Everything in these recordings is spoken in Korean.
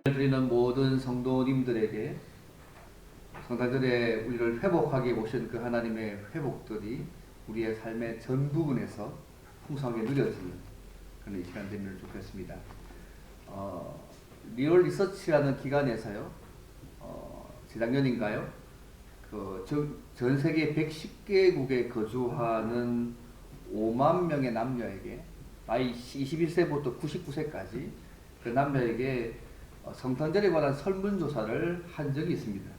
드리는 모든 성도님들에게 성탄절에 우리를 회복하게 오신 그 하나님의 회복들이 우리의 삶의 전 부분에서 풍성하게 누려지는 그런 이 시간 되면 좋겠습니다. 리얼 리서치라는 기관에서요, 재작년인가요? 전 세계 110개국에 거주하는 5만 명의 남녀에게 나이 21세부터 99세까지 그 남녀에게 성탄절에 관한 설문조사를 한 적이 있습니다.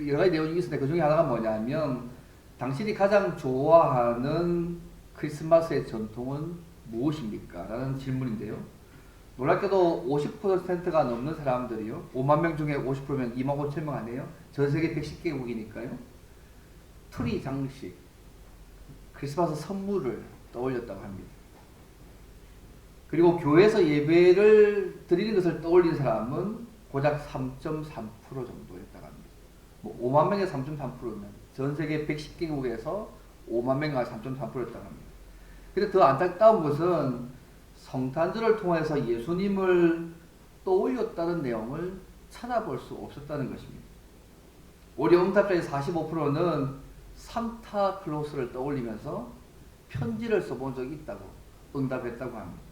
여러 가지 내용이 있는데 그 중에 하나가 뭐냐면 당신이 가장 좋아하는 크리스마스의 전통은 무엇입니까? 라는 질문인데요. 놀랍게도 50%가 넘는 사람들이요, 5만 명 중에 50%면 2만 5천 명 아니에요? 전 세계 110개국이니까요. 트리 장식, 크리스마스 선물을 떠올렸다고 합니다. 그리고 교회에서 예배를 드리는 것을 떠올린 사람은 고작 3.3% 정도였다고 합니다. 5만 명에 3.3%면 전 세계 110개국에서 5만 명과 3.3%였다고 합니다. 근데 더 안타까운 것은 성탄절을 통해서 예수님을 떠올렸다는 내용을 찾아볼 수 없었다는 것입니다. 오히려 응답자의 45%는 산타클로스를 떠올리면서 편지를 써본 적이 있다고 응답했다고 합니다.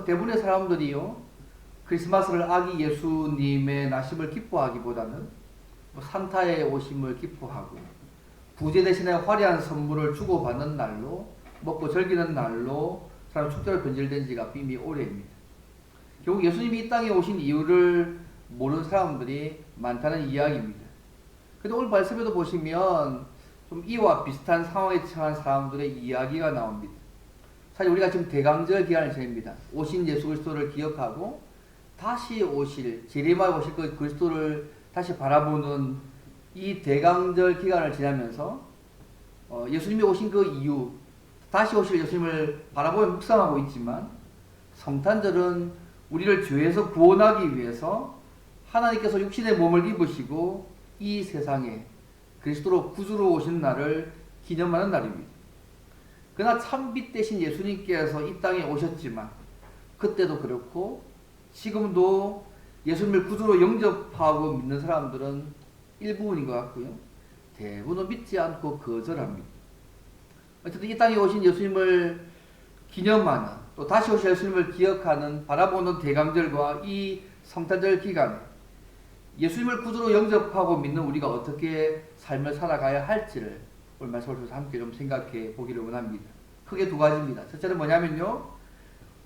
대부분의 사람들이요, 크리스마스를 아기 예수님의 나심을 기뻐하기보다는 산타의 오심을 기뻐하고 부재 대신에 화려한 선물을 주고받는 날로, 먹고 즐기는 날로 사람 축제로 변질된 지가 이미 오래입니다. 결국 예수님이 이 땅에 오신 이유를 모르는 사람들이 많다는 이야기입니다. 근데 오늘 말씀에도 보시면 좀 이와 비슷한 상황에 처한 사람들의 이야기가 나옵니다. 사실 우리가 지금 대강절 기간을 지냅니다. 오신 예수 그리스도를 기억하고 다시 오실, 재림하여 오실 그 그리스도를 다시 바라보는 이 대강절 기간을 지나면서 예수님이 오신 그 이유, 다시 오실 예수님을 바라보며 묵상하고 있지만, 성탄절은 우리를 죄에서 구원하기 위해서 하나님께서 육신의 몸을 입으시고 이 세상에 그리스도로 구주로 오신 날을 기념하는 날입니다. 그러나 참빛 대신 예수님께서 이 땅에 오셨지만 그때도 그렇고 지금도 예수님을 구주로 영접하고 믿는 사람들은 일부분인 것 같고요, 대부분은 믿지 않고 거절합니다. 어쨌든 이 땅에 오신 예수님을 기념하는, 또 다시 오실 예수님을 기억하는, 바라보는 대강절과 이 성탄절 기간에 예수님을 구주로 영접하고 믿는 우리가 어떻게 삶을 살아가야 할지를 오늘 말씀을 통해서 함께 좀 생각해 보기를 원합니다. 크게 두 가지입니다. 첫째는 뭐냐면요,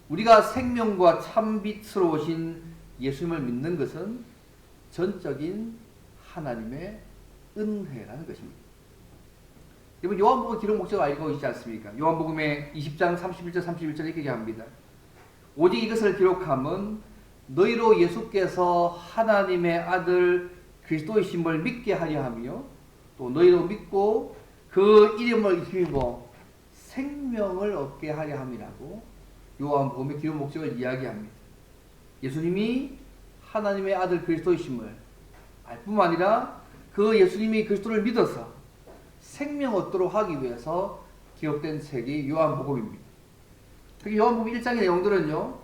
우리가 생명과 참빛으로 오신 예수님을 믿는 것은 전적인 하나님의 은혜라는 것입니다. 여러분, 요한복음 기록 목적을 알고 있지 않습니까? 요한복음의 20장 31절 31절 이렇게 합니다. 오직 이것을 기록함은 너희로 예수께서 하나님의 아들 그리스도이심을 믿게 하려 하며 또 너희로 믿고 그 이름을 힘입어 생명을 얻게 하려 함이라고 요한복음의 기록 목적을 이야기합니다. 예수님이 하나님의 아들 그리스도이심을 알 뿐만 아니라 그 예수님이 그리스도를 믿어서 생명 얻도록 하기 위해서 기록된 책이 요한복음입니다. 특히 요한복음 1장의 내용들은요,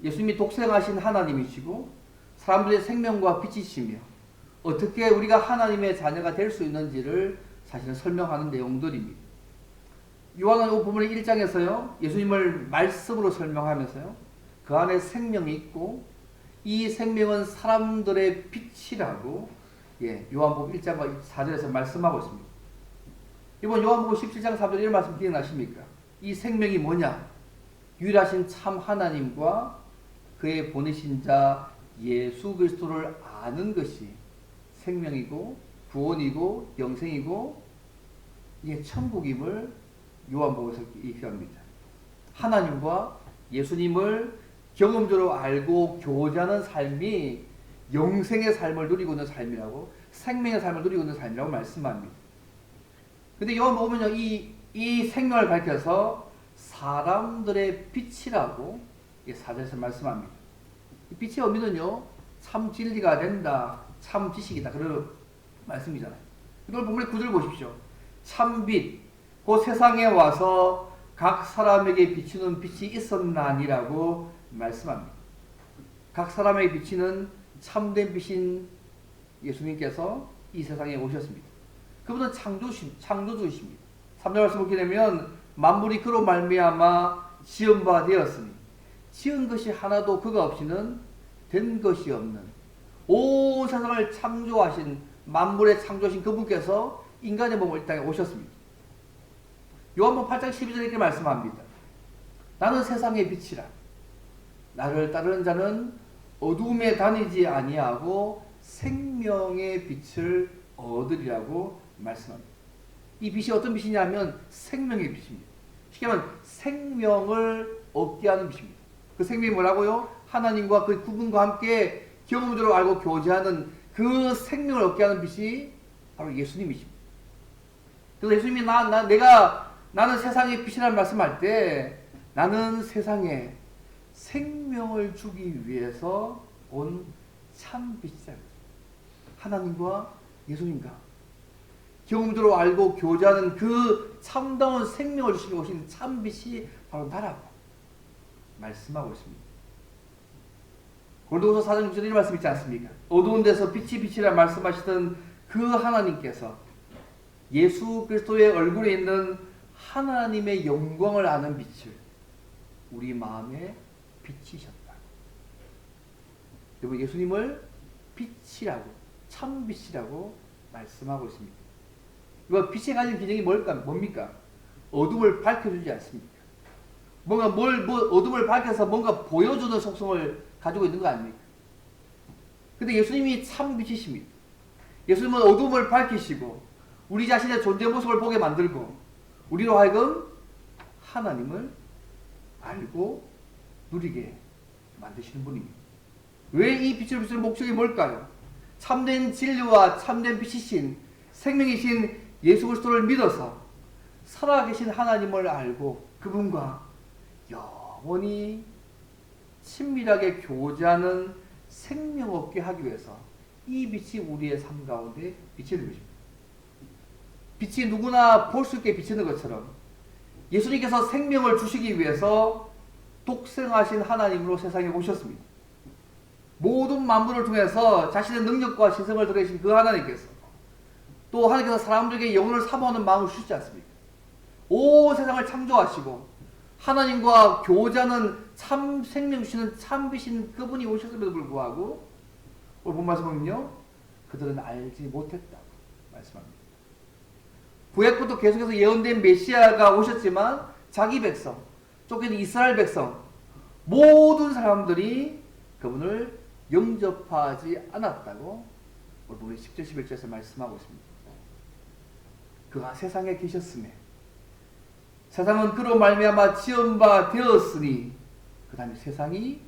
예수님이 독생하신 하나님이시고 사람들의 생명과 빛이시며 어떻게 우리가 하나님의 자녀가 될 수 있는지를 사실은 설명하는 내용들입니다. 요한은 이 본문의 1장에서요, 예수님을 말씀으로 설명하면서요, 그 안에 생명이 있고 이 생명은 사람들의 빛이라고 요한복음 1장과 4절에서 말씀하고 있습니다. 이번 요한복음 17장 3절 이런 말씀 기억나십니까? 이 생명이 뭐냐? 유일하신 참 하나님과 그의 보내신 자 예수 그리스도를 아는 것이 생명이고 구원이고 영생이고 천국임을 요한복음에서 얘기합니다. 하나님과 예수님을 경험적으로 알고 교제하는 삶이 영생의 삶을 누리고 있는 삶이라고, 생명의 삶을 누리고 있는 삶이라고 말씀합니다. 근데 요한복음은요, 이 생명을 밝혀서 사람들의 빛이라고 4절에서 말씀합니다. 이 빛의 의미는요, 참 진리가 된다, 참 지식이다, 그런 말씀이잖아요. 이걸 본문의 9절 보십시오. 참 빛, 그 세상에 와서 각 사람에게 비추는 빛이 있었나니라고 말씀합니다. 각 사람에게 비치는 참된 빛인 예수님께서 이 세상에 오셨습니다. 그분은 창조주이십니다. 3절 말씀 보게 되면 만물이 그로 말미암아 지은 바 되었으니 지은 것이 하나도 그가 없이는 된 것이 없는 온 세상을 창조하신 만물의 창조신 그분께서 인간의 몸을 이 땅에 오셨습니다. 요한복음 8장 12절에 이렇게 말씀합니다. 나는 세상의 빛이라. 나를 따르는 자는 어두움에 다니지 아니하고 생명의 빛을 얻으리라고 말씀합니다. 이 빛이 어떤 빛이냐면 생명의 빛입니다. 쉽게 말하면 생명을 얻게 하는 빛입니다. 그 생명이 뭐라고요? 하나님과 그 그분과 함께 경험적으로 알고 교제하는 그 생명을 얻게 하는 빛이 바로 예수님이십니다. 그래서 예수님이 나는 세상의 빛이라는 말씀할 때 나는 세상에 생명을 주기 위해서 온 참 빛이다. 하나님과 예수님과 경험적으로 알고 교제하는 그 참다운 생명을 주시기 오신 참 빛이 바로 나라고 말씀하고 있습니다. 고린도후서 4장 6절에 이런 말씀 있지 않습니까? 어두운 데서 빛이 빛이라 말씀하시던 그 하나님께서 예수 그리스도의 얼굴에 있는 하나님의 영광을 아는 빛을 우리 마음에 비치셨다. 여러분, 예수님을 빛이라고, 참빛이라고 말씀하고 있습니다. 이거 빛이 가진 기능이 뭡니까? 어둠을 밝혀주지 않습니까? 어둠을 밝혀서 뭔가 보여주는 속성을 가지고 있는 거 아닙니까? 근데 예수님이 참빛이십니다. 예수님은 어둠을 밝히시고, 우리 자신의 존재 모습을 보게 만들고, 우리로 하여금 하나님을 알고 누리게 만드시는 분입니다. 왜 이 빛을 비추는 목적이 뭘까요? 참된 진리와 참된 빛이신 생명이신 예수 그리스도를 믿어서 살아계신 하나님을 알고 그분과 영원히 친밀하게 교제하는 생명 얻게 하기 위해서 이 빛이 우리의 삶 가운데 비치는 것입니다. 빛이 누구나 볼 수 있게 비치는 것처럼 예수님께서 생명을 주시기 위해서 독생하신 하나님으로 세상에 오셨습니다. 모든 만물을 통해서 자신의 능력과 신성을 드러내신 그 하나님께서 또 하나님께서 사람들에게 영혼을 사모하는 마음을 주시지 않습니까? 온 세상을 창조하시고 하나님과 교제하는 참 생명 주시는 참빛인 그분이 오셨음에도 불구하고 오늘 본 말씀은요, 그들은 알지 못했다고 말씀합니다. 구약부터 계속해서 예언된 메시아가 오셨지만 자기 백성, 쫓기는 이스라엘 백성 모든 사람들이 그분을 영접하지 않았다고 오늘 10절 11절에서 말씀하고 있습니다. 그가 세상에 계셨음에 세상은 그로 말미암아 지은 바 되었으니 그 다음에 세상이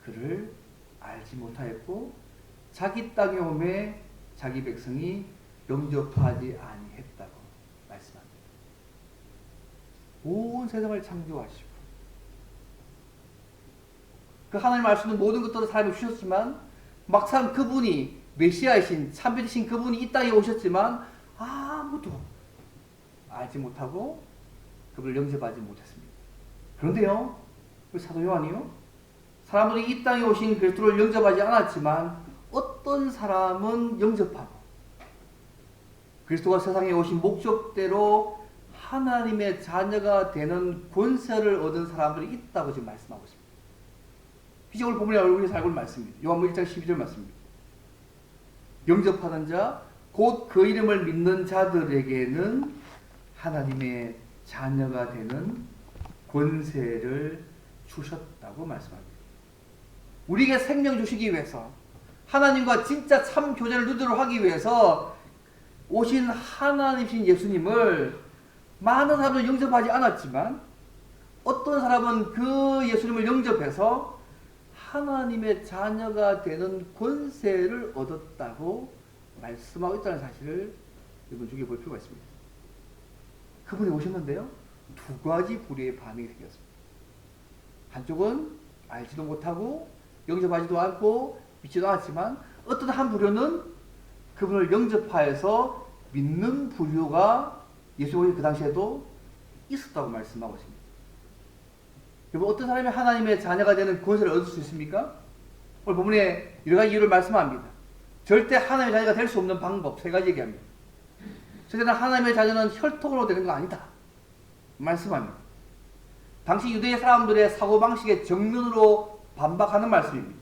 그를 알지 못하였고 자기 땅에 오매 자기 백성이 영접하지 아니했다고 말씀합니다. 온 세상을 창조하시고 그 하나님 알 수 있는 모든 것들을 사람이 주셨지만 막상 그분이 메시아이신 참빛이신 그분이 이 땅에 오셨지만 아무도 알지 못하고 그분을 영접하지 못했습니다. 그런데요, 그 사도 요한이요, 사람들이 이 땅에 오신 그리스도를 영접하지 않았지만 어떤 사람은 영접하고 그리스도가 세상에 오신 목적대로 하나님의 자녀가 되는 권세를 얻은 사람들이 있다고 지금 말씀하고 있습니다. 오늘 본문에 얼굴이 살고 있는 말씀입니다. 요한복음 1장 12절 말씀입니다. 영접하는 자, 곧 그 이름을 믿는 자들에게는 하나님의 자녀가 되는 권세를 주셨다고 말씀합니다. 우리에게 생명 주시기 위해서 하나님과 진짜 참 교제를 누리도록 하기 위해서 오신 하나님이신 예수님을 많은 사람들은 영접하지 않았지만 어떤 사람은 그 예수님을 영접해서 하나님의 자녀가 되는 권세를 얻었다고 말씀하고 있다는 사실을 여러분 주의해 볼 필요가 있습니다. 그분이 오셨는데요, 두 가지 부류의 반응이 생겼습니다. 한쪽은 알지도 못하고 영접하지도 않고 믿지도 않았지만 어떤 한 부류는 그분을 영접하여서 믿는 부류가 예수님이 그 당시에도 있었다고 말씀하고 있습니다. 여러분, 어떤 사람이 하나님의 자녀가 되는 권세를 얻을 수 있습니까? 오늘 본문에 여러 가지 이유를 말씀합니다. 절대 하나님의 자녀가 될 수 없는 방법 세 가지 얘기합니다. 첫째는 하나님의 자녀는 혈통으로 되는 거 아니다 말씀합니다. 당시 유대인 사람들의 사고방식의 정면으로 반박하는 말씀입니다.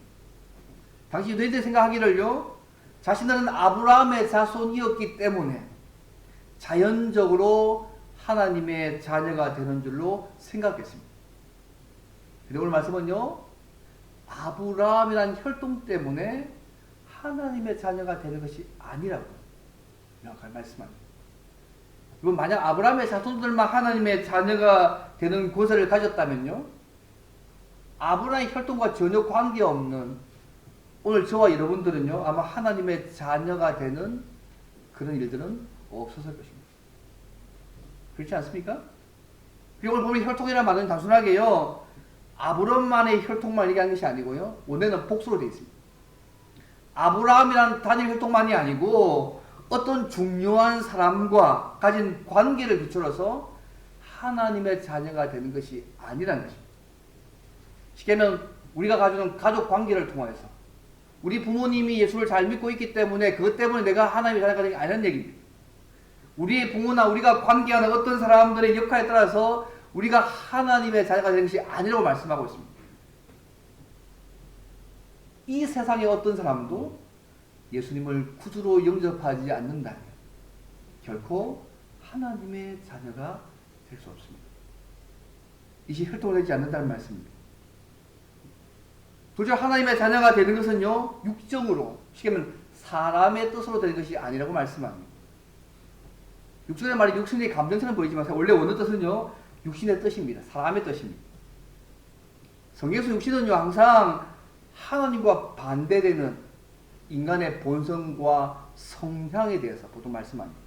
당시 유대인들이 생각하기를요, 자신들은 아브라함의 자손이었기 때문에 자연적으로 하나님의 자녀가 되는 줄로 생각했습니다. 그런데 오늘 말씀은요, 아브라함이라는 혈통 때문에 하나님의 자녀가 되는 것이 아니라고 명확하게 말씀합니다. 이건 만약 아브라함의 자손들만 하나님의 자녀가 되는 권세를 가졌다면요, 아브라함의 혈통과 전혀 관계없는 오늘 저와 여러분들은요, 아마 하나님의 자녀가 되는 그런 일들은 없었을 것입니다. 그렇지 않습니까? 그리고 오늘 보면 혈통이라는 말은 단순하게요, 아브라함만의 혈통만 얘기하는 것이 아니고요, 원래는 복수로 되어 있습니다. 아브라함이라는 단일 혈통만이 아니고 어떤 중요한 사람과 가진 관계를 비추어서 하나님의 자녀가 되는 것이 아니라는 것입니다. 쉽게 말하면 우리가 가지는 가족 관계를 통해서 우리 부모님이 예수를 잘 믿고 있기 때문에 그것 때문에 내가 하나님의 자녀가 되는 게 아니라는 얘기입니다. 우리의 부모나 우리가 관계하는 어떤 사람들의 역할에 따라서 우리가 하나님의 자녀가 되는 것이 아니라고 말씀하고 있습니다. 이 세상의 어떤 사람도 예수님을 구주로 영접하지 않는다면 결코 하나님의 자녀가 될 수 없습니다. 이것이 혈통을 내지 않는다는 말씀입니다. 도저히 하나님의 자녀가 되는 것은요, 육정으로, 쉽게 말하면 사람의 뜻으로 되는 것이 아니라고 말씀합니다. 육정의 말이 육신의 감정처럼 보이지만 원래 원어 뜻은요, 육신의 뜻입니다. 사람의 뜻입니다. 성경에서 육신은요, 항상 하나님과 반대되는 인간의 본성과 성향에 대해서 보통 말씀합니다.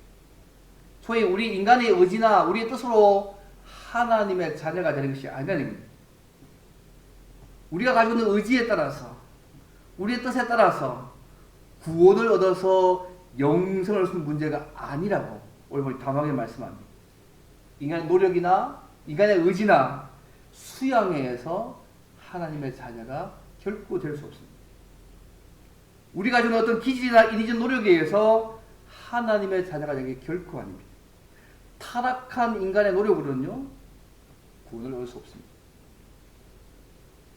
소위 우리 인간의 의지나 우리의 뜻으로 하나님의 자녀가 되는 것이 아니라는 겁니다. 우리가 가지고 있는 의지에 따라서, 우리의 뜻에 따라서 구원을 얻어서 영생을 얻는 문제가 아니라고 오늘 단호하게 말씀합니다. 인간의 노력이나 인간의 의지나 수양에 의해서 하나님의 자녀가 결코 될 수 없습니다. 우리가 가지고 있는 어떤 기질이나 인위적 노력에 의해서 하나님의 자녀가 되는 게 결코 아닙니다. 타락한 인간의 노력으로는요, 구원을 얻을 수 없습니다.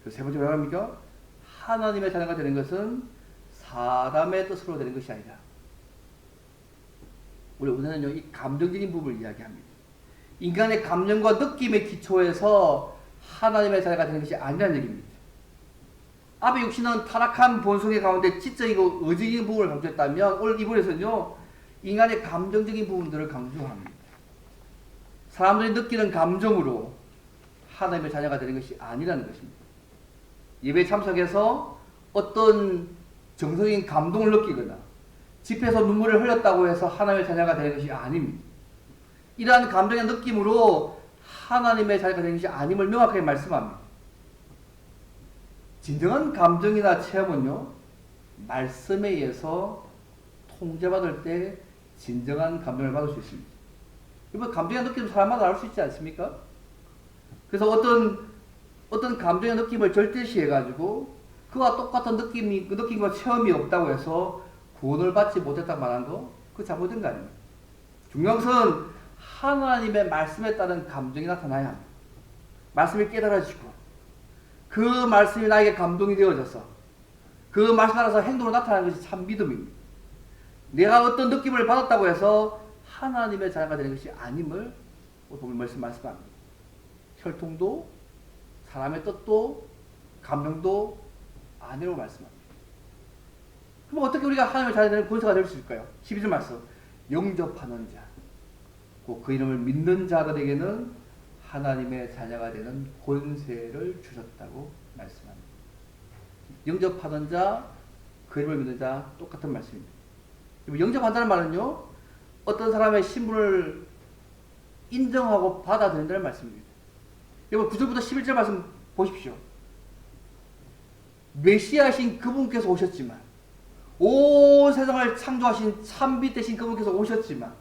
세 번째 왜 합니까? 하나님의 자녀가 되는 것은 사람의 뜻으로 되는 것이 아니라, 우리 오늘은요, 이 감정적인 부분을 이야기합니다. 인간의 감정과 느낌의 기초에서 하나님의 자녀가 되는 것이 아니라는 얘기입니다. 앞의 육신은 타락한 본성의 가운데 지적이고 의지적인 부분을 강조했다면 오늘 이 부분에서는요, 인간의 감정적인 부분들을 강조합니다. 사람들이 느끼는 감정으로 하나님의 자녀가 되는 것이 아니라는 것입니다. 예배에 참석해서 어떤 정서적인 감동을 느끼거나 집회에서 눈물을 흘렸다고 해서 하나님의 자녀가 되는 것이 아닙니다. 이러한 감정의 느낌으로 하나님의 자녀가 되는 것이 아님을 명확하게 말씀합니다. 진정한 감정이나 체험은요, 말씀에 의해서 통제받을 때 진정한 감정을 받을 수 있습니다. 이번 감정의 느낌 사람마다 알 수 있지 않습니까? 그래서 어떤 감정의 느낌을 절대시해가지고 그와 똑같은 느낌이, 그 느낌과 체험이 없다고 해서 구원을 받지 못했다고 말한 거, 그거 잘못된 거 아닙니까? 중요한 것은 하나님의 말씀에 따른 감정이 나타나야 합니다. 말씀이 깨달아지고 그 말씀이 나에게 감동이 되어져서 그 말씀 따라서 행동으로 나타나는 것이 참 믿음입니다. 내가 어떤 느낌을 받았다고 해서 하나님의 자녀가 되는 것이 아님을 오늘 말씀합니다. 혈통도 사람의 뜻도 감정도 아니라고 말씀합니다. 그럼 어떻게 우리가 하나님의 자녀가 되는 권세가 될 수 있을까요? 12절 말씀, 영접하는 자, 그 이름을 믿는 자들에게는 하나님의 자녀가 되는 권세를 주셨다고 말씀합니다. 영접하는 자, 그 이름을 믿는 자, 똑같은 말씀입니다. 영접한다는 말은요, 어떤 사람의 신분을 인정하고 받아들인다는 말씀입니다. 여러분 9절부터 11절 말씀 보십시오. 메시아신 그분께서 오셨지만, 온 세상을 창조하신 참빛 되신 그분께서 오셨지만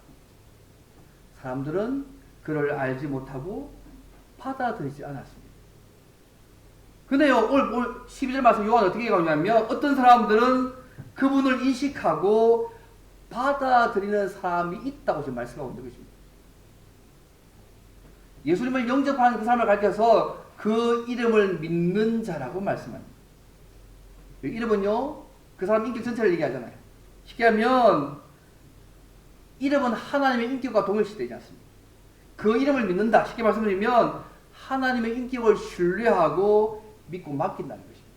사람들은 그를 알지 못하고 받아들이지 않았습니다. 근데요, 오늘 12절 말씀 요한 어떻게 가냐면 어떤 사람들은 그분을 인식하고 받아들이는 사람이 있다고 지금 말씀하고 있는 것입니다. 예수님을 영접하는 그 사람을 가르쳐서 그 이름을 믿는 자라고 말씀합니다. 이름은요, 그 사람 인격 전체를 얘기하잖아요. 쉽게 하면 이름은 하나님의 인격과 동일시되지 않습니다. 그 이름을 믿는다. 쉽게 말씀드리면 하나님의 인격을 신뢰하고 믿고 맡긴다는 것입니다.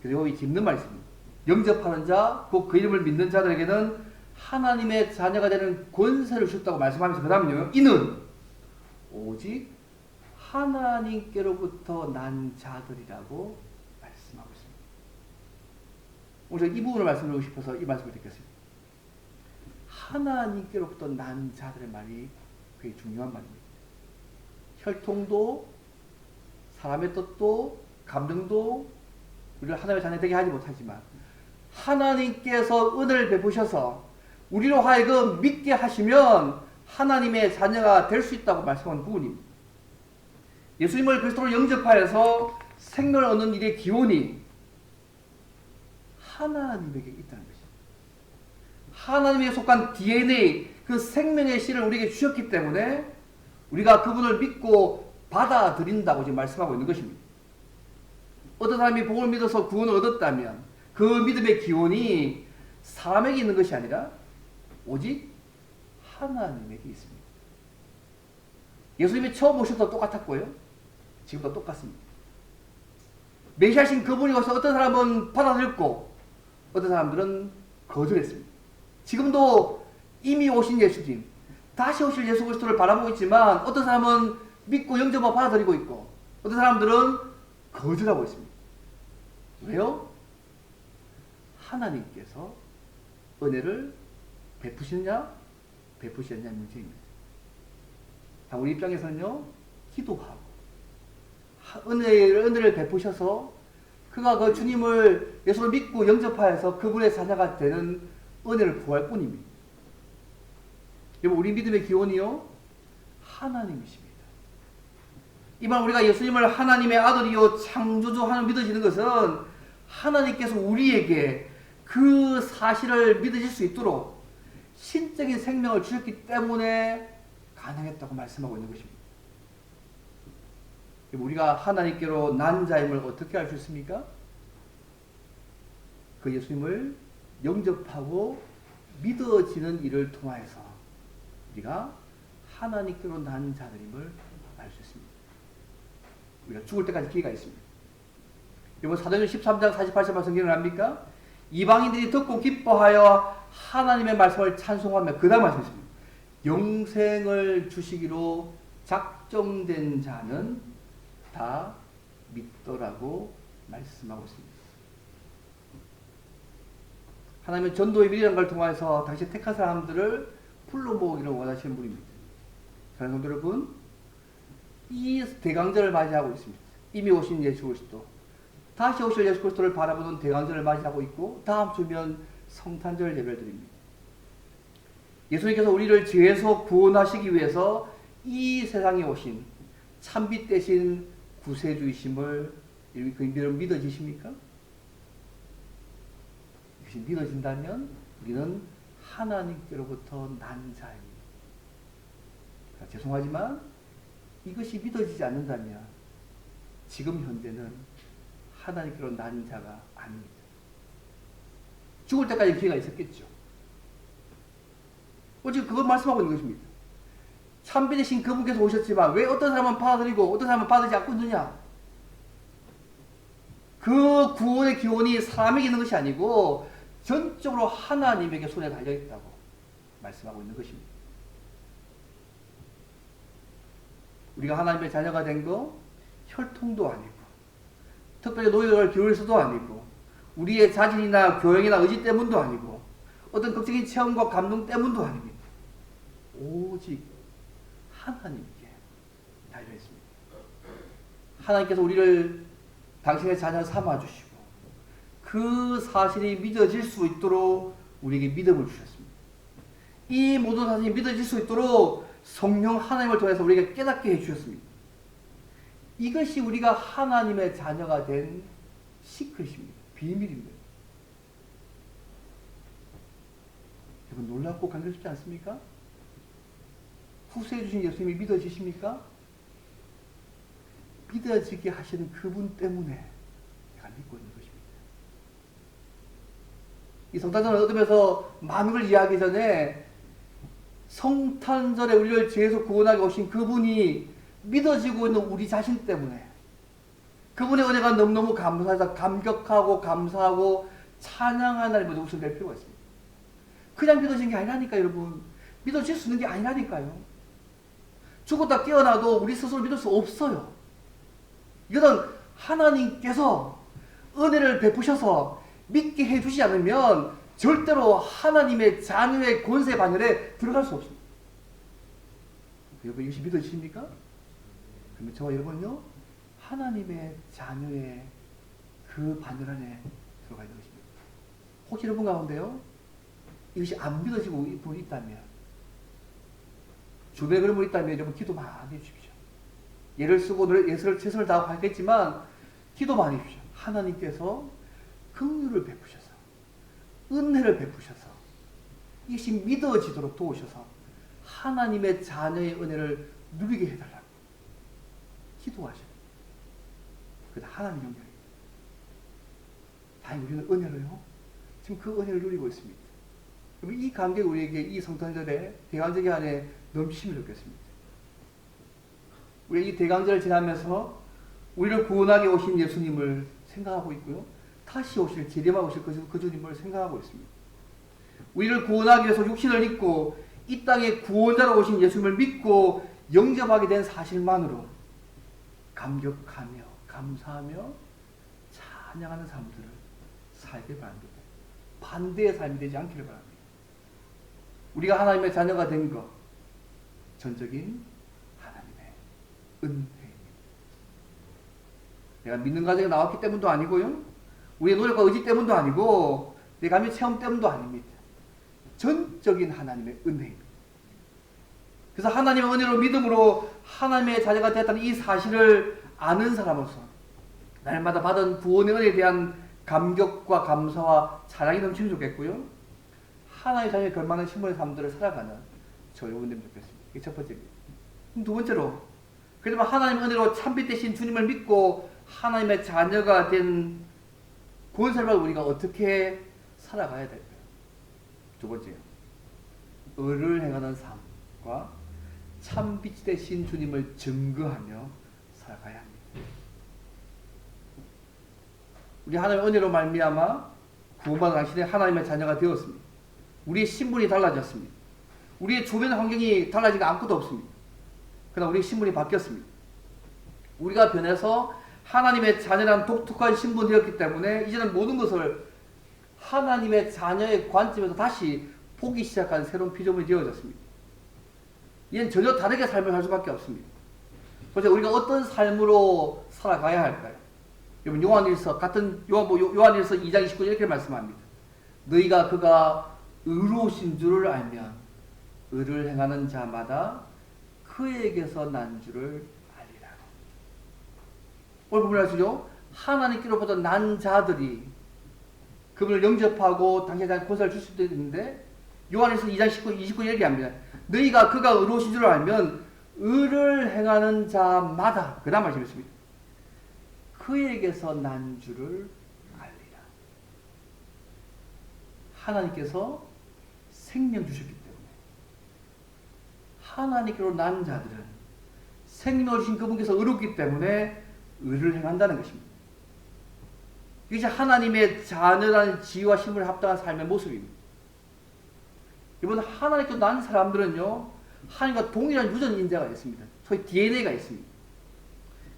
그리고 이 짚는 말씀입니다. 영접하는 자, 곧 그 이름을 믿는 자들에게는 하나님의 자녀가 되는 권세를 주셨다고 말씀하면서 그 다음은요. 이는 오직 하나님께로부터 난 자들이라고 말씀하고 있습니다. 오늘 이 부분을 말씀드리고 싶어서 이 말씀을 드리겠습니다. 하나님께로부터 난 자들의 말이 굉장히 중요한 말입니다. 혈통도 사람의 뜻도 감정도 우리를 하나님의 자녀 되게 하지 못하지만 하나님께서 은혜를 베푸셔서 우리로 하여금 믿게 하시면 하나님의 자녀가 될 수 있다고 말씀한 부분입니다. 예수님을 그리스도로 영접하여서 생명을 얻는 일의 기원이 하나님에게 있다는 것입니다. 하나님에 속한 DNA, 그 생명의 씨를 우리에게 주셨기 때문에 우리가 그분을 믿고 받아들인다고 지금 말씀하고 있는 것입니다. 어떤 사람이 복을 믿어서 구원을 얻었다면 그 믿음의 기원이 사람에게 있는 것이 아니라 오직 하나님에게 있습니다. 예수님이 처음 오셔도 똑같았고요. 지금도 똑같습니다. 메시아신 그분이 와서 어떤 사람은 받아들였고 어떤 사람들은 거절했습니다. 지금도 이미 오신 예수님, 다시 오실 예수 그리스도를 바라보고 있지만 어떤 사람은 믿고 영접하고 받아들이고 있고 어떤 사람들은 거절하고 있습니다. 왜요? 하나님께서 은혜를 베푸시느냐 베푸시느냐의 문제입니다. 우리 입장에서는요, 기도하고 은혜를 베푸셔서 그가 그 주님을 예수를 믿고 영접하여서 그분의 자녀가 되는 은혜를 구할 뿐입니다. 여러분, 우리 믿음의 기원이요, 하나님이십니다. 이만 우리가 예수님을 하나님의 아들이요 창조주 하나님 믿어지는 것은 하나님께서 우리에게 그 사실을 믿어질 수 있도록 신적인 생명을 주셨기 때문에 가능했다고 말씀하고 있는 것입니다. 우리가 하나님께로 난 자임을 어떻게 알 수 있습니까? 그 예수님을 영접하고 믿어지는 일을 통하여서 우리가 하나님께로 난 자들임을 알 수 있습니다. 우리가 죽을 때까지 기회가 있습니다. 여러분, 사도행전 13장 48절 성경을 압니까? 이방인들이 듣고 기뻐하여 하나님의 말씀을 찬송하며 그 다음 말씀입니다. 영생을 주시기로 작정된 자는 다 믿더라고 말씀하고 있습니다. 하나님은 전도의 미리라는 걸 통해서 당시 택한 사람들을 풀로 모으기를 원하시는 분입니다. 사랑하는 성도 여러분, 이 대강절을 맞이하고 있습니다. 이미 오신 예수 그리스도, 다시 오실 예수 그리스도를 바라보는 대강절을 맞이하고 있고 다음 주면 성탄절 예배를 드립니다. 예수님께서 우리를 죄에서 구원하시기 위해서 이 세상에 오신 참빛 대신 구세주이심을 여러분 믿어지십니까? 이것이 믿어진다면 우리는 하나님께로부터 난 자입니다. 죄송하지만 이것이 믿어지지 않는다면 지금 현재는 하나님께로 난 자가 아닙니다. 죽을 때까지 기회가 있었겠죠. 지금 그걸 말씀하고 있는 것입니다. 참비되신 그분께서 오셨지만 왜 어떤 사람은 받아들이고 어떤 사람은 받아들이지 않고 있느냐? 그 구원의 기원이 사람에게 있는 것이 아니고 전적으로 하나님에게 손에 달려있다고 말씀하고 있는 것입니다. 우리가 하나님의 자녀가 된 거 혈통도 아니고 특별히 노력을 기울여서도 아니고 우리의 자질이나 교양이나 의지 때문도 아니고 어떤 극적인 체험과 감동 때문도 아닙니다. 오직 하나님께 달려있습니다. 하나님께서 우리를 당신의 자녀 삼아주시고 그 사실이 믿어질 수 있도록 우리에게 믿음을 주셨습니다. 이 모든 사실이 믿어질 수 있도록 성령 하나님을 통해서 우리에게 깨닫게 해주셨습니다. 이것이 우리가 하나님의 자녀가 된 시크릿입니다. 비밀입니다. 여러분 놀랍고 감격스럽지 않습니까? 후세해 주신 예수님이 믿어지십니까? 믿어지게 하시는 그분 때문에 내가 믿고 있는 것입니다. 이 성탄절을 얻으면서 많은 걸 이야기하기 전에 성탄절에 우리를 죄에서 구원하게 오신 그분이 믿어지고 있는 우리 자신 때문에 그분의 은혜가 너무너무 감사해서 감격하고 감사하고 찬양하는 날마다 웃음 낼 필요가 있습니다. 그냥 믿어지는 게 아니라니까요, 여러분. 믿어질 수 있는 게 아니라니까요. 죽었다 깨어나도 우리 스스로 믿을 수 없어요. 이거는 하나님께서 은혜를 베푸셔서 믿게 해주지 않으면 절대로 하나님의 자녀의 권세 반열에 들어갈 수 없습니다. 여러분 이것이 믿어지십니까? 그러면 저와 여러분은요 하나님의 자녀의 그 반열 안에 들어가야 되는 것입니다. 혹시 여러분 가운데요 이것이 안 믿어지고 분이 있다면 주변에 그런 분이 있다면 여러분 기도 많이 해주십시오. 예를 쓰고 예술을 최선을 다하고 하겠지만 기도 많이 해주십시오. 하나님께서 긍휼을 베푸셔서 은혜를 베푸셔서 이것이 믿어지도록 도우셔서 하나님의 자녀의 은혜를 누리게 해달라고 기도하셔요. 그래서 하나님 영역입니다. 다행히 우리는 은혜로요 지금 그 은혜를 누리고 있습니다. 이 감격이 우리에게 이 성탄절에 대강절기 안에 넘치면 좋겠습니다. 우리 이 대강절을 지나면서 우리를 구원하게 오신 예수님을 생각하고 있고요. 다시 오실, 재림하고 오실 그 주님을 생각하고 있습니다. 우리를 구원하기 위해서 육신을 입고 이 땅에 구원자로 오신 예수님을 믿고 영접하게 된 사실만으로 감격하며 감사하며 찬양하는 삶들을 살길 바랍니다. 반대의 삶이 되지 않기를 바랍니다. 우리가 하나님의 자녀가 된 것, 전적인 하나님의 은혜입니다. 내가 믿는 가정에 나왔기 때문도 아니고요. 우리의 노력과 의지 때문도 아니고 내 감히 체험 때문도 아닙니다. 전적인 하나님의 은혜입니다. 그래서 하나님의 은혜로 믿음으로 하나님의 자녀가 되었다는 이 사실을 아는 사람으로서 날마다 받은 구원의 은혜에 대한 감격과 감사와 찬양이 넘치면 좋겠고요. 하나님의 자녀의 걸맞는 신분의 삶들을 살아가는 저 여러분 되면 좋겠습니다. 이게 첫 번째입니다. 두 번째로 그래도 하나님의 은혜로 참빛 되신 주님을 믿고 하나님의 자녀가 된 구원사를 우리가 어떻게 살아가야 될까요? 두 번째요. 의를 행하는 삶과 참빛 되신 주님을 증거하며 살아가야 합니다. 우리 하나님의 은혜로 말미암아 구원받은 당신의 하나님의 자녀가 되었습니다. 우리의 신분이 달라졌습니다. 우리의 주변 환경이 달라진 게 아무것도 없습니다. 그러나 우리의 신분이 바뀌었습니다. 우리가 변해서 하나님의 자녀라는 독특한 신분이 되었기 때문에 이제는 모든 것을 하나님의 자녀의 관점에서 다시 보기 시작한 새로운 피조물이 되어졌습니다. 이는 전혀 다르게 삶을 살 수밖에 없습니다. 그래서 우리가 어떤 삶으로 살아가야 할까요? 여러분 요한일서 같은 요한일서 2장 29절 이렇게 말씀합니다. 너희가 그가 의로우신 줄을 알면 의를 행하는 자마다 그에게서 난 줄을 알리라. 오늘 보면 아시죠? 하나님께로부터 난 자들이 그분을 영접하고 당신에 대한 권세를 줄 수도 있는데 요한일서 2장 29절 얘기합니다. 너희가 그가 의로우신 줄을 알면 의를 행하는 자마다 그 다음 말씀이었습니다. 그에게서 난 줄을 알리라. 하나님께서 생명 주셨기 때문에 하나님께로 난 자들은 생명을 주신 그분께서 의롭기 때문에 의를 행한다는 것입니다. 이것이 하나님의 자녀라는 지위와 신분에 합당한 삶의 모습입니다. 이번 하나님께로 난 사람들은요 하나님과 동일한 유전 인자가 있습니다. 소위 DNA가 있습니다.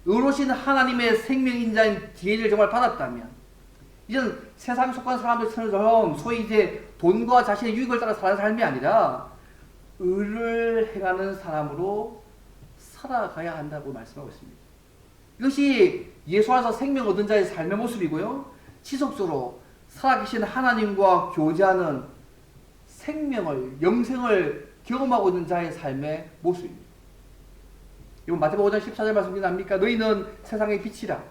의로우신 하나님의 생명인자인 DNA를 정말 받았다면 이제는 세상에 속한 사람들처럼 소위 이제 돈과 자신의 유익을 따라 사는 삶이 아니라 의를 행하는 사람으로 살아가야 한다고 말씀하고 있습니다. 이것이 예수 안에서 생명 얻은 자의 삶의 모습이고요. 지속적으로 살아계신 하나님과 교제하는 생명을, 영생을 경험하고 있는 자의 삶의 모습입니다. 이건 마태복음 5장 14절 말씀 기억납니까? 너희는 세상의 빛이라.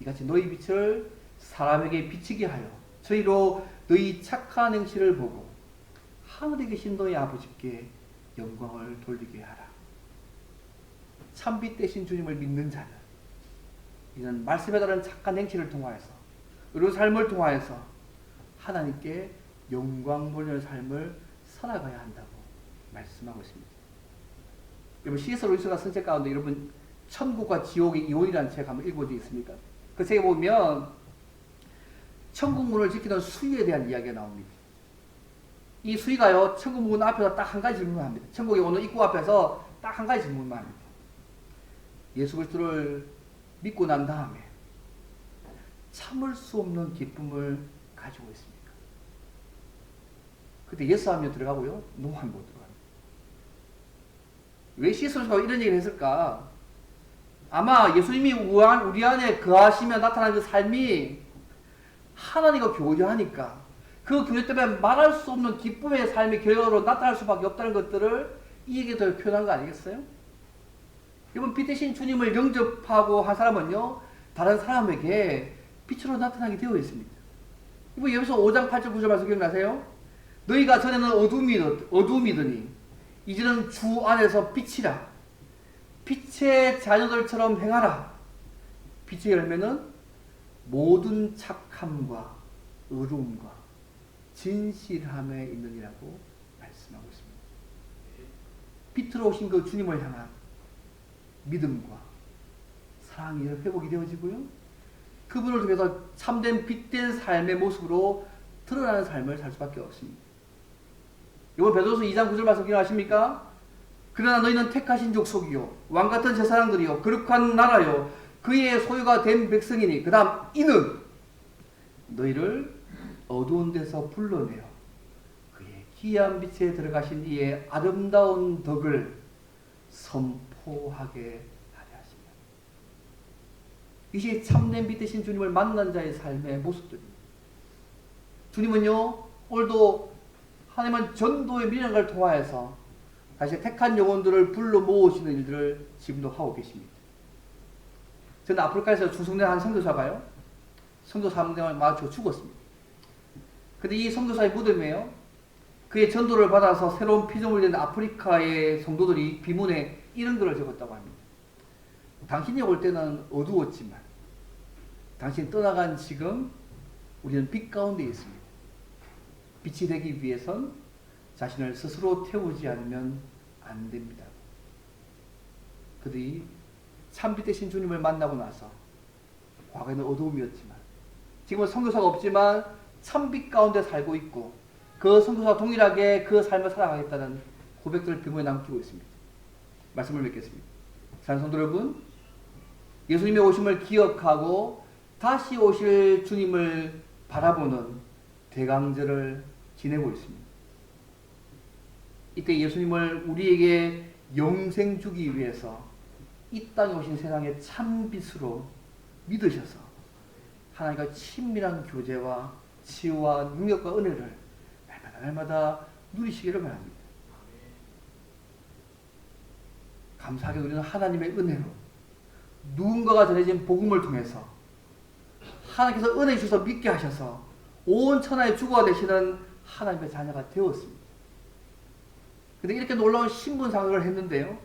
이같이 너희 빛을 사람에게 비치게 하여 저희로 너희 착한 행실을 보고 하늘에 계신 너희 아버지께 영광을 돌리게 하라. 참빛 되신 주님을 믿는 자는 이는 말씀에 따른 착한 행실을 통하여서 의로운 삶을 통하여서 하나님께 영광 돌리는 삶을 살아가야 한다고 말씀하고 있습니다. 여러분 C.S. 루이스가 쓴 책 가운데 여러분 천국과 지옥의 이혼이라는 책 한번 읽어본 적 있습니까? 그 책에 보면 천국 문을 지키는 수위에 대한 이야기가 나옵니다. 이 수위가요 천국 문 앞에서 딱 한 가지 질문을 합니다. 천국에 오는 입구 앞에서 딱 한 가지 질문만 합니다. 예수 그리스도를 믿고 난 다음에 참을 수 없는 기쁨을 가지고 있습니까? 그때 예스 하면 들어가고요 노 하면 못 들어갑니다. 왜 C.S. 루이스가 이런 얘기를 했을까? 아마 예수님이 우리 안에 거하시며 나타나는 그 삶이 하나님과 교제하니까 그 교제 때문에 말할 수 없는 기쁨의 삶의 결과로 나타날 수밖에 없다는 것들을 이 얘기에 더 표현한 거 아니겠어요? 이번 빛 대신 주님을 영접하고 한 사람은요 다른 사람에게 빛으로 나타나게 되어 있습니다. 이번 여기서 5장 8절 9절 말씀 기억나세요? 너희가 전에는 어두움이더니 이제는 주 안에서 빛이라. 빛의 자녀들처럼 행하라. 빛의 열매는 모든 착함과 의로움과 진실함에 있느니라고 말씀하고 있습니다. 빛으로 오신 그 주님을 향한 믿음과 사랑이 회복이 되어지고요. 그분을 통해서 참된 빛된 삶의 모습으로 드러나는 삶을 살 수밖에 없습니다. 이번 베드로서 2장 9절 말씀 기억하십니까? 그러나 너희는 택하신 족속이요 왕같은 제사장들이요 거룩한 나라요 그의 소유가 된 백성이니 그 다음 이는 너희를 어두운 데서 불러내어 그의 기이한 빛에 들어가신 이의 아름다운 덕을 선포하게 하려 하십니다. 이것이 참된 빛 되신 주님을 만난 자의 삶의 모습들입니다. 주님은요 오늘도 하나님은 전도의 미련을 통하여서 다시 택한 영혼들을 불러 모으시는 일들을 지금도 하고 계십니다. 저는 아프리카에서 중성된 한 선교사가요 선교 사명을 맞춰 죽었습니다. 근데 이 선교사의 무덤에요 그의 전도를 받아서 새로운 피조물이 된 아프리카의 성도들이 비문에 이런 글을 적었다고 합니다. 당신이 올 때는 어두웠지만 당신이 떠나간 지금 우리는 빛 가운데 있습니다. 빛이 되기 위해선 자신을 스스로 태우지 않으면 안 됩니다. 그들이 참빛 되신 주님을 만나고 나서 과거에는 어두움이었지만 지금은 선교사가 없지만 참빛 가운데 살고 있고 그 선교사와 동일하게 그 삶을 살아가겠다는 고백들을 병원에 남기고 있습니다. 말씀을 맺겠습니다. 사랑하는 성도 여러분, 예수님의 오심을 기억하고 다시 오실 주님을 바라보는 대강절을 지내고 있습니다. 이때 예수님을 우리에게 영생 주기 위해서 이 땅에 오신 세상의 참빛으로 믿으셔서 하나님과 친밀한 교제와 치유와 능력과 은혜를 날마다 누리시기를 바랍니다. 감사하게 우리는 하나님의 은혜로 누군가가 전해진 복음을 통해서 하나님께서 은혜 주셔서 믿게 하셔서 온 천하의 주가 되시는 하나님의 자녀가 되었습니다. 근데 이렇게 놀라운 신분상을 했는데요.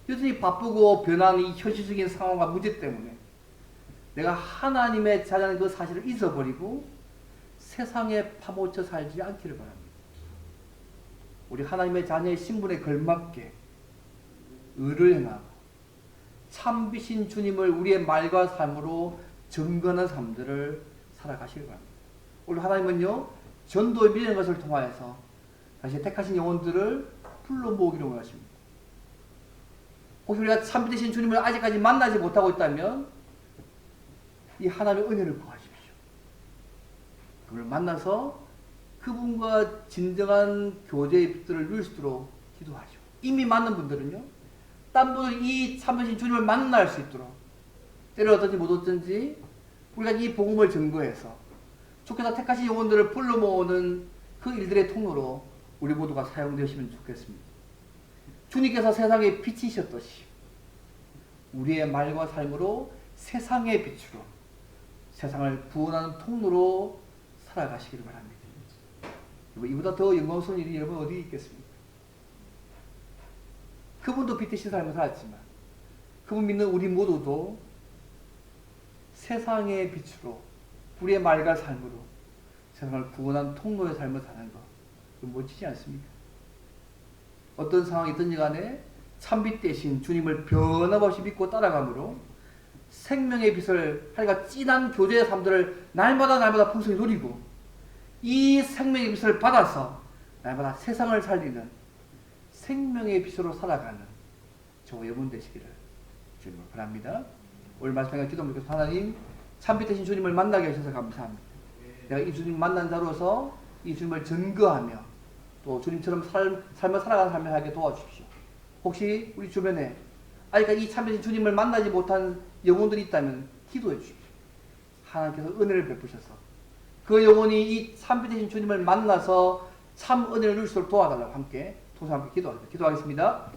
여전히 바쁘고 변한 이 현실적인 상황과 문제 때문에 내가 하나님의 자녀는 그 사실을 잊어버리고 세상에 파묻혀 살지 않기를 바랍니다. 우리 하나님의 자녀의 신분에 걸맞게 의를 행하고 참비신 주님을 우리의 말과 삶으로 증거하는 삶들을 살아가시길 바랍니다. 오늘 하나님은요 전도에 밀리는 것을 통하여서 다시 택하신 영혼들을 불러 모으기를 원하십니다. 혹시 우리가 참비신 주님을 아직까지 만나지 못하고 있다면 이 하나님의 은혜를 구하십시오. 그분을 만나서 그분과 진정한 교제의 빛들을 누릴 수 있도록 기도하시오. 이미 만난 분들은요 딴 분은 이 참으신 주님을 만날 수 있도록 때려 어떤지 못 어떤지 우리가 이 복음을 증거해서 주께서 택하신 영혼들을 불러 모으는 그 일들의 통로로 우리 모두가 사용되시면 좋겠습니다. 주님께서 세상에 빛이셨듯이 우리의 말과 삶으로 세상의 빛으로 세상을 구원하는 통로로 살아가시기를 바랍니다. 이보다 더 영광스러운 일이 여러분 어디 있겠습니까? 그분도 빛 대신 삶을 살았지만 그분 믿는 우리 모두도 세상의 빛으로 우리의 말과 삶으로 세상을 구원한 통로의 삶을 사는 것, 멋지지 않습니까? 어떤 상황이든지 간에 참빛 대신 주님을 변함없이 믿고 따라가므로 생명의 빛을 하여가 진한 교제의 삶들을 날마다 풍성히 누리고 이 생명의 빛을 받아서 날마다 세상을 살리는 생명의 빛으로 살아가는 저 여러분 되시기를 주님을 바랍니다. 오늘 말씀에 기도하면서 하나님 참빛 대신 주님을 만나게 하셔서 감사합니다. 내가 이 주님 만난 자로서 이 주님을 증거하며 또 주님처럼 삶을 살아가는 삶을 하게 도와주십시오. 혹시 우리 주변에 아직까지 이 참되신 주님을 만나지 못한 영혼들이 있다면 기도해 주십시오. 하나님께서 은혜를 베푸셔서 그 영혼이 이 참되신 주님을 만나서 참 은혜를 누릴 수 있도록 도와달라고 함께 통상 함께 기도하겠습니다.